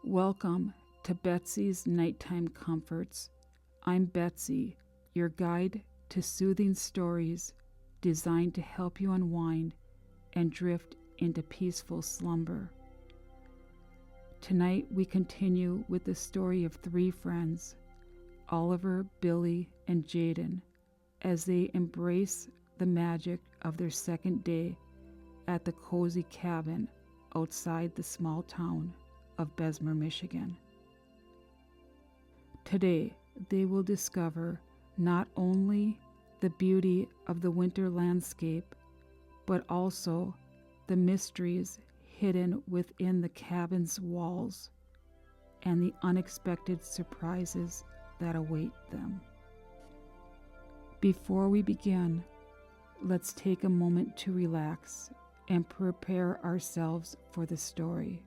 Welcome to Betsy's Nighttime Comforts. I'm Betsy, your guide to soothing stories designed to help you unwind and drift into peaceful slumber. Tonight we continue with the story of three friends, Oliver, Billy, and Jaden, as they embrace the magic of their second day at the cozy cabin outside the small town of Bessemer, Michigan. Today, they will discover not only the beauty of the winter landscape, but also the mysteries hidden within the cabin's walls and the unexpected surprises that await them. Before we begin, let's take a moment to relax and prepare ourselves for the story.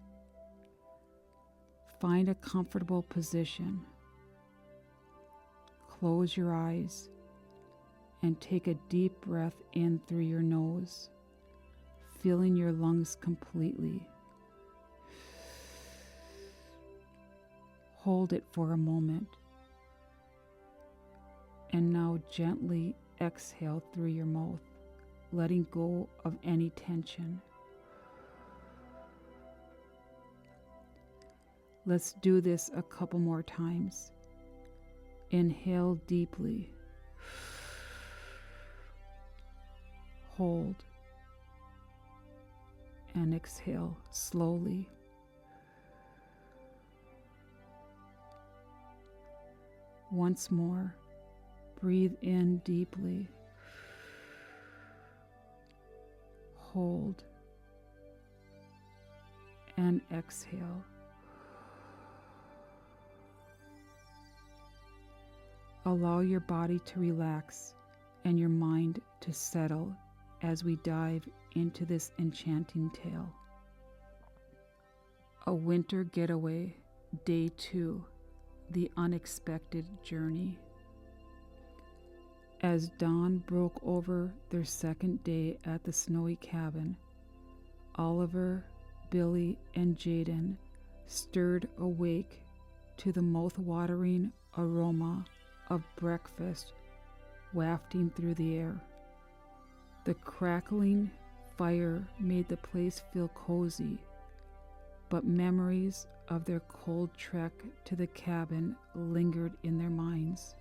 Find a comfortable position. Close your eyes and take a deep breath in through your nose, filling your lungs completely. Hold it for a moment, and now gently exhale through your mouth, letting go of any tension. Let's do this a couple more times. Inhale deeply. Hold. And exhale slowly. Once more, breathe in deeply. Hold. And exhale. Allow your body to relax and your mind to settle as we dive into this enchanting tale. A Winter Getaway, Day 2, The Unexpected Journey. As dawn broke over their second day at the snowy cabin, Oliver, Billy, and Jaden stirred awake to the mouth-watering aroma of breakfast wafting through the air. The crackling fire made the place feel cozy, but memories of their cold trek to the cabin lingered in their minds.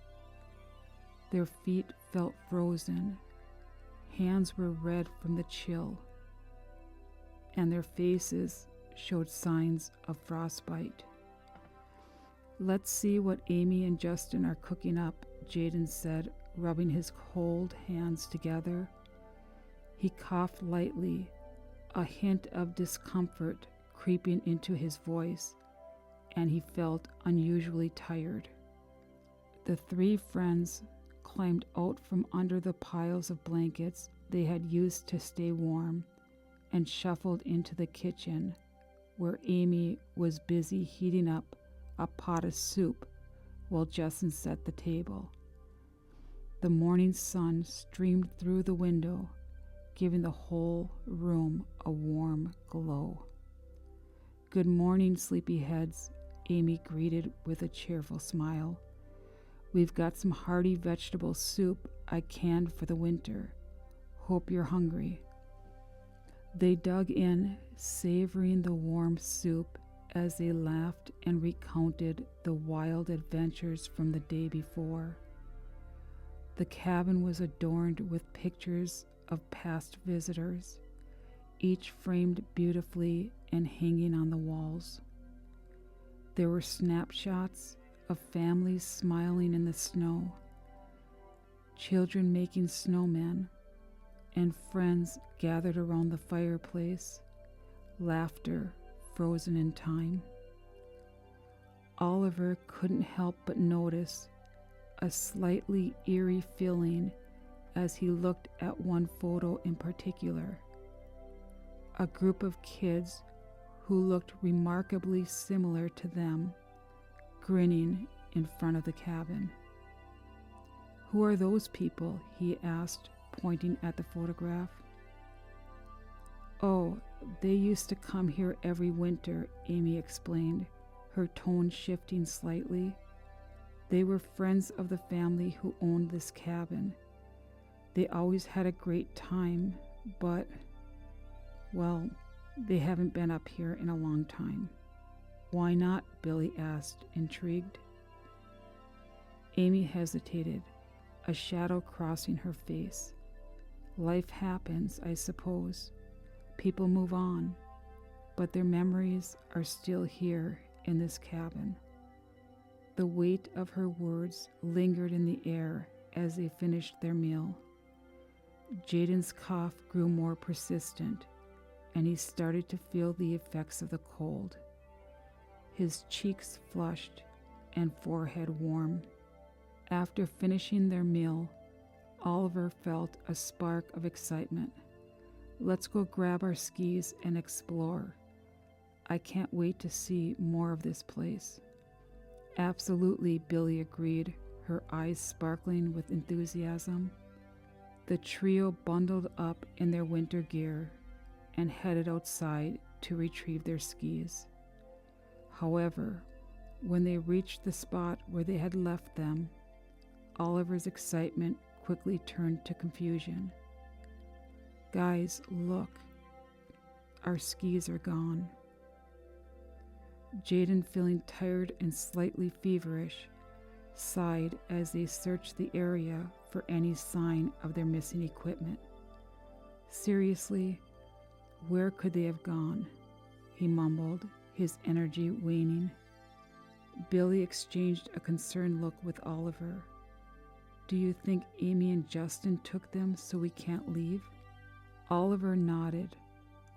Their feet felt frozen, hands were red from the chill, and their faces showed signs of frostbite. "Let's see what Amy and Justin are cooking up," Jaden said, rubbing his cold hands together. He coughed lightly, a hint of discomfort creeping into his voice, and he felt unusually tired. The three friends climbed out from under the piles of blankets they had used to stay warm and shuffled into the kitchen, where Amy was busy heating up a pot of soup while Justin set the table. The morning sun streamed through the window, giving the whole room a warm glow. "Good morning, sleepyheads," Amy greeted with a cheerful smile. "We've got some hearty vegetable soup I canned for the winter. Hope you're hungry." They dug in, savoring the warm soup as they laughed and recounted the wild adventures from the day before. The cabin was adorned with pictures of past visitors, each framed beautifully and hanging on the walls. There were snapshots of families smiling in the snow, children making snowmen, and friends gathered around the fireplace, laughter frozen in time. Oliver couldn't help but notice a slightly eerie feeling as he looked at one photo in particular. A group of kids who looked remarkably similar to them, grinning in front of the cabin. "Who are those people?" he asked, pointing at the photograph. "Oh, they used to come here every winter," Amy explained. her tone shifting slightly. They were friends of the family who owned this cabin. They always had a great time, but, well, they haven't been up here in a long time. Why not? Billy asked, intrigued. Amy hesitated, a shadow crossing her face. Life happens, I suppose. People move on, but their memories are still here in this cabin. The weight of her words lingered in the air as they finished their meal. Jaden's cough grew more persistent, and he started to feel the effects of the cold. His cheeks flushed and forehead warm. After finishing their meal, Oliver felt a spark of excitement. Let's go grab our skis and explore. I can't wait to see more of this place. Absolutely, Billy agreed, her eyes sparkling with enthusiasm. The trio bundled up in their winter gear and headed outside to retrieve their skis. However, when they reached the spot where they had left them, Oliver's excitement quickly turned to confusion. Guys, look. Our skis are gone. Jaden, feeling tired and slightly feverish, sighed as they searched the area for any sign of their missing equipment. Seriously, where could they have gone? He mumbled, his energy waning. Billy exchanged a concerned look with Oliver. Do you think Amy and Justin took them so we can't leave? Oliver nodded,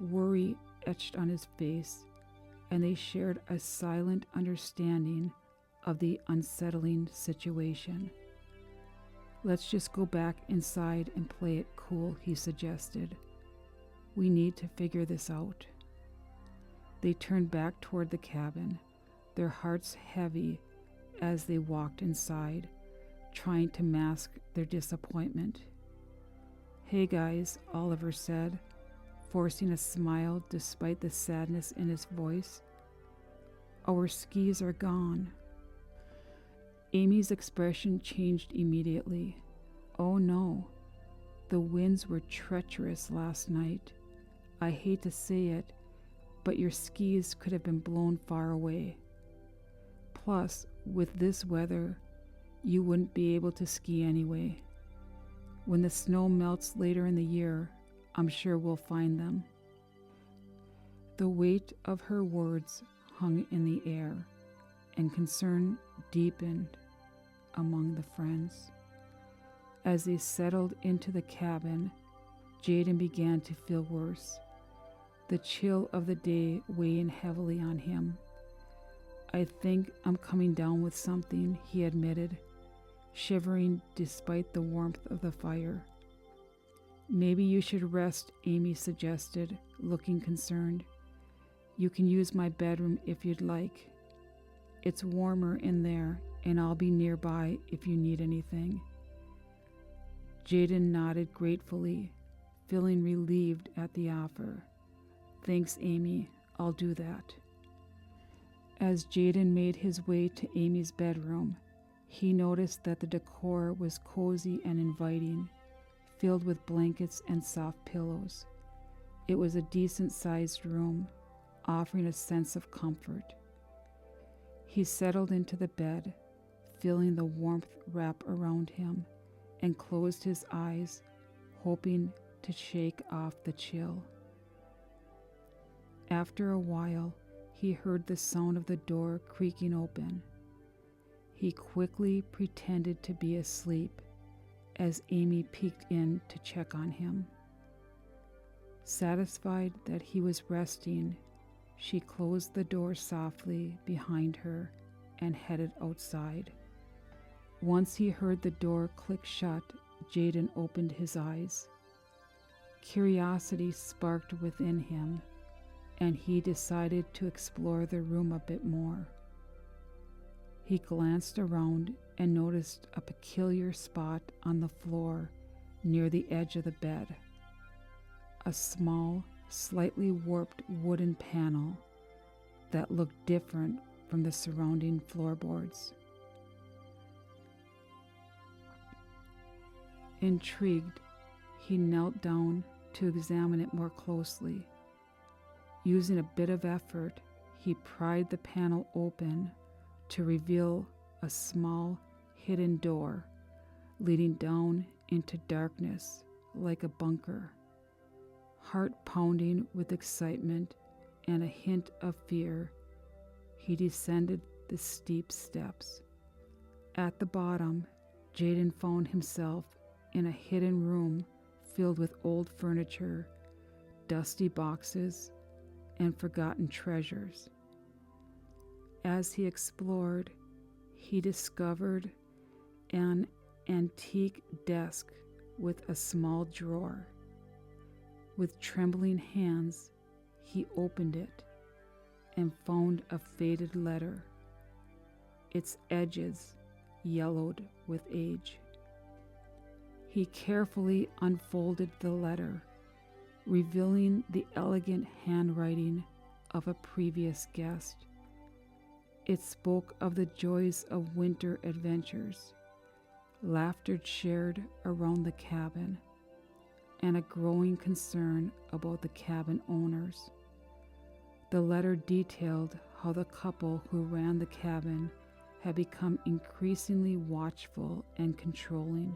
worry etched on his face, and they shared a silent understanding of the unsettling situation. Let's just go back inside and play it cool, he suggested. We need to figure this out. They turned back toward the cabin, their hearts heavy as they walked inside, trying to mask their disappointment. Hey guys, Oliver said, forcing a smile despite the sadness in his voice. Our skis are gone. Amy's expression changed immediately. Oh no, the winds were treacherous last night. I hate to say it, but your skis could have been blown far away. Plus, with this weather, you wouldn't be able to ski anyway. When the snow melts later in the year, I'm sure we'll find them. The weight of her words hung in the air, and concern deepened among the friends. As they settled into the cabin, Jaden began to feel worse, the chill of the day weighing heavily on him. I think I'm coming down with something, he admitted, shivering despite the warmth of the fire. Maybe you should rest, Amy suggested, looking concerned. You can use my bedroom if you'd like. It's warmer in there, and I'll be nearby if you need anything. Jaden nodded gratefully, feeling relieved at the offer. Thanks, Amy. I'll do that. As Jaden made his way to Amy's bedroom, he noticed that the decor was cozy and inviting, filled with blankets and soft pillows. It was a decent-sized room, offering a sense of comfort. He settled into the bed, feeling the warmth wrap around him, and closed his eyes, hoping to shake off the chill. After a while, he heard the sound of the door creaking open. He quickly pretended to be asleep as Amy peeked in to check on him. Satisfied that he was resting, she closed the door softly behind her and headed outside. Once he heard the door click shut, Jaden opened his eyes. Curiosity sparked within him, and he decided to explore the room a bit more. He glanced around and noticed a peculiar spot on the floor near the edge of the bed. A small, slightly warped wooden panel that looked different from the surrounding floorboards. Intrigued, he knelt down to examine it more closely. Using a bit of effort, he pried the panel open to reveal a small, hidden door leading down into darkness like a bunker. Heart pounding with excitement and a hint of fear, he descended the steep steps. At the bottom, Jaden found himself in a hidden room filled with old furniture, dusty boxes, and forgotten treasures. As he explored, he discovered an antique desk with a small drawer. With trembling hands, he opened it and found a faded letter, its edges yellowed with age. He carefully unfolded the letter, revealing the elegant handwriting of a previous guest. It spoke of the joys of winter adventures, laughter shared around the cabin, and a growing concern about the cabin owners. The letter detailed how the couple who ran the cabin had become increasingly watchful and controlling,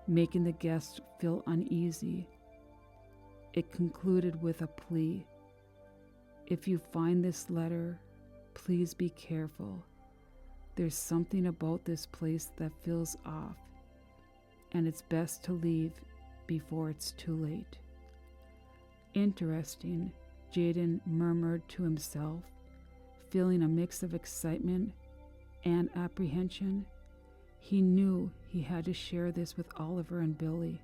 making the guests feel uneasy. It concluded with a plea. If you find this letter, please be careful. There's something about this place that feels off, and it's best to leave before it's too late. Interesting, Jaden murmured to himself, feeling a mix of excitement and apprehension. He knew he had to share this with Oliver and Billy.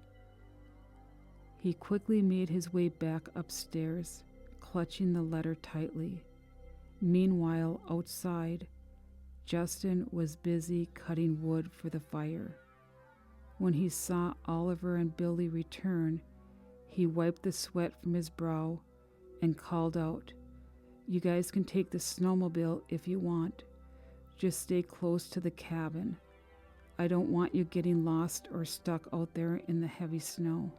He quickly made his way back upstairs, clutching the letter tightly. Meanwhile, outside, Justin was busy cutting wood for the fire. When he saw Oliver and Billy return, he wiped the sweat from his brow and called out, "You guys can take the snowmobile if you want. Just stay close to the cabin. I don't want you getting lost or stuck out there in the heavy snow."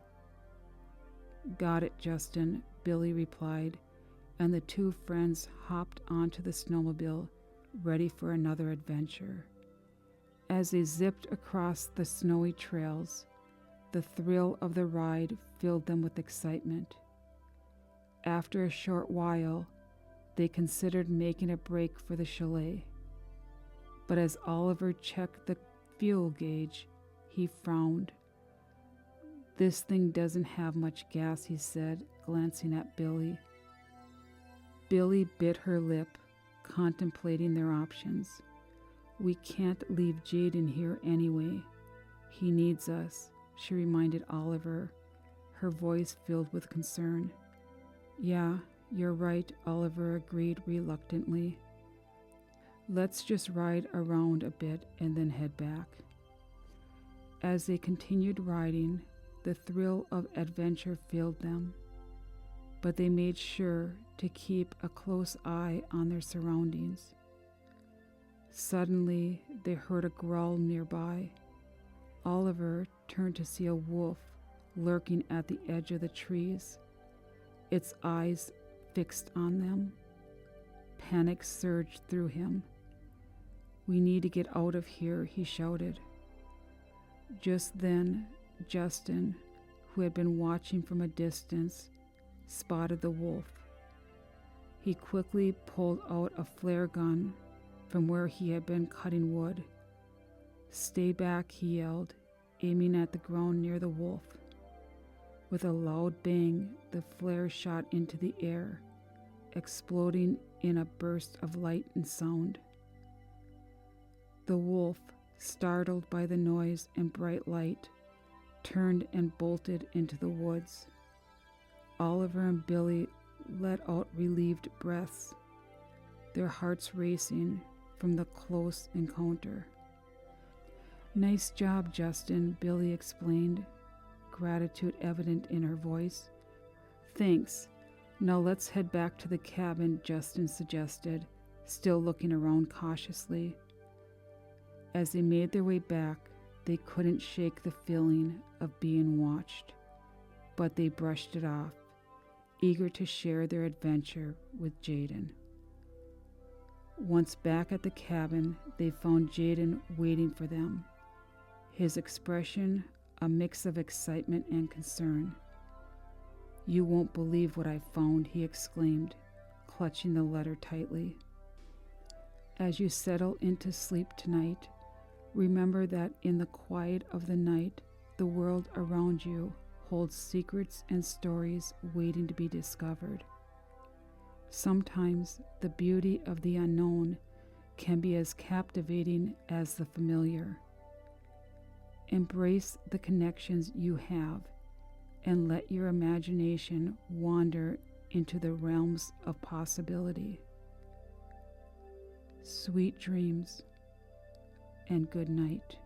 "Got it, Justin," Billy replied, and the two friends hopped onto the snowmobile, ready for another adventure. As they zipped across the snowy trails, the thrill of the ride filled them with excitement. After a short while, they considered making a break for the chalet. But as Oliver checked the fuel gauge, he frowned. "This thing doesn't have much gas," he said, glancing at Billy. Billy bit her lip, contemplating their options. "We can't leave Jaden here anyway. He needs us," she reminded Oliver, her voice filled with concern. "Yeah, you're right," Oliver agreed reluctantly. "Let's just ride around a bit and then head back." As they continued riding, the thrill of adventure filled them, but they made sure to keep a close eye on their surroundings. Suddenly, they heard a growl nearby. Oliver turned to see a wolf lurking at the edge of the trees, its eyes fixed on them. Panic surged through him. "We need to get out of here," he shouted. Just then, Justin, who had been watching from a distance, spotted the wolf. He quickly pulled out a flare gun from where he had been cutting wood. "Stay back," he yelled, aiming at the ground near the wolf. With a loud bang, the flare shot into the air, exploding in a burst of light and sound. The wolf, startled by the noise and bright light, turned and bolted into the woods. Oliver and Billy let out relieved breaths, their hearts racing from the close encounter. "Nice job, Justin," Billy explained, gratitude evident in her voice. "Thanks. Now let's head back to the cabin," Justin suggested, still looking around cautiously. As they made their way back, they couldn't shake the feeling of being watched, but they brushed it off, eager to share their adventure with Jaden. Once back at the cabin, they found Jaden waiting for them, his expression a mix of excitement and concern. "You won't believe what I found," he exclaimed, clutching the letter tightly. "As you settle into sleep tonight, remember that in the quiet of the night, the world around you holds secrets and stories waiting to be discovered. Sometimes the beauty of the unknown can be as captivating as the familiar. Embrace the connections you have and let your imagination wander into the realms of possibility. Sweet dreams and good night."